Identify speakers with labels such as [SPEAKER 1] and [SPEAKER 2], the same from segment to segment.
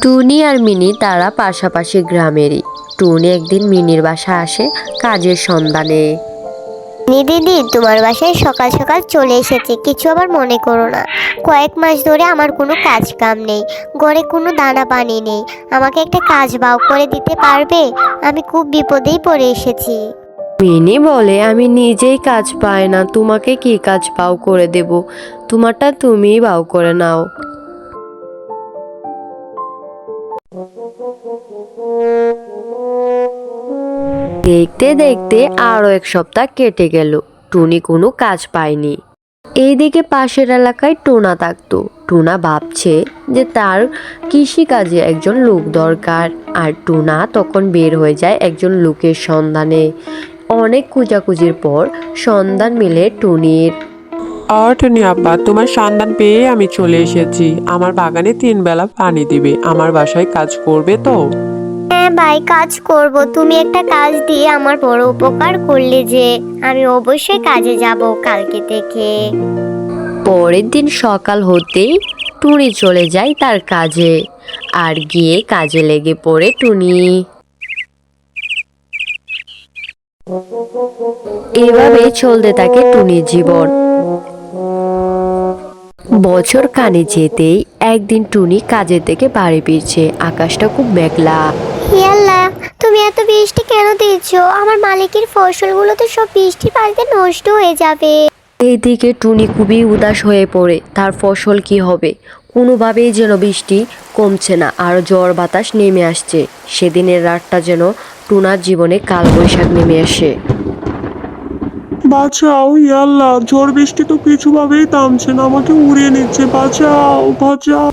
[SPEAKER 1] টুনি আর mini তারা পাশাপাশি গ্রামেরই। টুনি একদিন মিনির বাসায় আসে কাজের সন্ধানে।
[SPEAKER 2] দিদি, তোমার বাসায় সকাল সকাল চলে এসেছে, কিছু আবার মনে করো না। কয়েক মাস ধরে আমার কোনো কাজ কাম নেই, ঘরে কোনো দানা পানি নেই। আমাকে একটা কাজ বাও করে দিতে পারবে? আমি খুব বিপদেই পড়ে এসেছি।
[SPEAKER 1] মিনি বলে, আমি নিজেই কাজ পাই না, তোমাকে কি কাজ পাও করে দেব? তোমারটা তুমিই বাও করে নাও। দেখতে দেখতে আরো এক সপ্তাহ কেটে গেল। টুনি কোনো কাজ পায়নি। এইদিকে পাশের এলাকায় টোনা থাকতো। টুনা ভাবছে যে তার কৃষি কাজে একজন লোক দরকার। আর টুনা তখন বের হয়ে যায় একজন লোকের সন্ধানে। অনেক খোঁজাখুঁজির পর সন্ধান মিলে টুনির।
[SPEAKER 3] টুনি আপা, তোমার সন্ধান পেয়ে আমি চলে এসেছি। আমার বাগানে 3 বেলা পানি দিবে, আমার বাসায় কাজ করবে তো?
[SPEAKER 2] হ্যাঁ ভাই, কাজ করব। তুমি একটা কাজ দিয়ে আমার বড় উপকার করলে যে, আমি অবশ্যই কাজে যাব কালকে থেকে।
[SPEAKER 1] পরের দিন সকাল হতেই টুনি চলে যায় তার কাজে। আর গিয়ে কাজে লেগে পড়ে টুনি। এভাবে চলতে থাকে টুনির জীবন। বছর কানে যেতেই একদিন টুনি কাজের থেকে বাড়ি ফিরছে। আকাশটা খুব মেঘলা।
[SPEAKER 2] হে আল্লাহ, তুমি এত বৃষ্টি কেন দিচ্ছ? আমার মালিকের ফসলগুলো তো সব বৃষ্টির পানিতে নষ্ট হয়ে যাবে।
[SPEAKER 1] এইদিকে টুনি খুবই উদাস হয়ে পড়ে। তার ফসল কি হবে? কোনোভাবেই যেন বৃষ্টি কমছে না, আর ঝড় বাতাস নেমে আসছে। সেদিনের রাতটা যেন টুনার জীবনে কালবৈশাখ নেমে আসে।
[SPEAKER 3] বাঁচাও ইয়াল্লা, ঝড় বৃষ্টি তো কিছুভাবেই থামছে না, আমাকে উড়িয়ে নিচ্ছে। বাঁচাও বাঁচাও।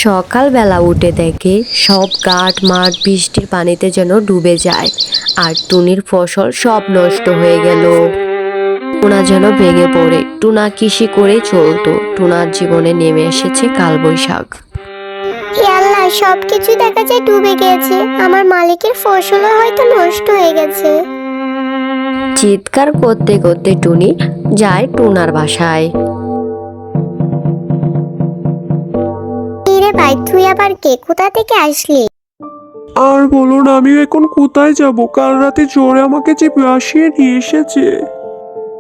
[SPEAKER 1] সকালবেলা উঠে দেখে সব ঘাট মাঠ বৃষ্টির পানিতে যেন ডুবে যায়। আর টুনির ফসল সব নষ্ট হয়ে গেল। টুনা যেন ভেঙে পড়ে। টুনা কৃষি করে চলতো। টুনার জীবনে নেমে এসেছে কালবৈশাখ।
[SPEAKER 2] হে আল্লাহ, সবকিছু দেখা যায় ডুবে গেছে। আমার মালিকের ফসলও হয়তো নষ্ট হয়ে গেছে।
[SPEAKER 1] চিৎকার করতে করতে টুনি যায় টুনার বাসায়।
[SPEAKER 2] রে ভাই, তুই আবার কে? কোথা থেকে আসলি?
[SPEAKER 3] আর বলো না, আমি এখন কোথায় যাব? কাল রাতে ঝড়ে আমাকে যে ভাসিয়ে নিয়ে এসেছে।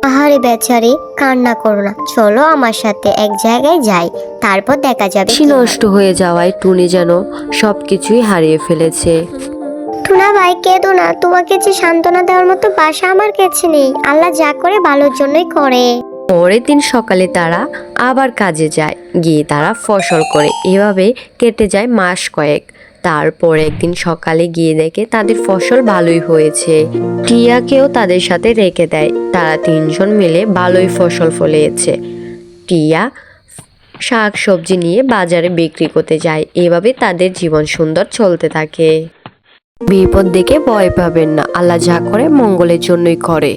[SPEAKER 2] আহারে বেচারি, কান্না করো না, চলো আমার সাথে এক জায়গায় যাই, তারপর দেখা যাবে
[SPEAKER 1] কৃষি
[SPEAKER 2] কি হয়।
[SPEAKER 1] নষ্ট হয়ে যাওয়ায় টুনি যেন সবকিছুই হারিয়ে ফেলেছে।
[SPEAKER 2] টুনা ভাই, কেঁদো না, তোমাকে যে সান্ত্বনা দেওয়ার মতো ভাষা আমার কাছে নেই। আল্লাহ যা করে ভালোর জন্যই করে।
[SPEAKER 1] পরের দিন সকালে তারা আবার কাজে যায়। গিয়ে তারা ফসল করে। এভাবে কেটে যায় মাস কয়েক। তারপর একদিন সকালে গিয়ে দেখে তাদের ফসল ভালোই হয়েছে। টিয়াকেও তাদের সাথে রেখে দেয়। তারা 3জন মিলে ভালোই ফসল ফলিয়েছে। টিয়া শাক সবজি নিয়ে বাজারে বিক্রি করতে যায়। এভাবে তাদের জীবন সুন্দর চলতে থাকে। বিপদ দেখে ভয় পাবেন না, আল্লাহ যা করে মঙ্গলের জন্যই করে।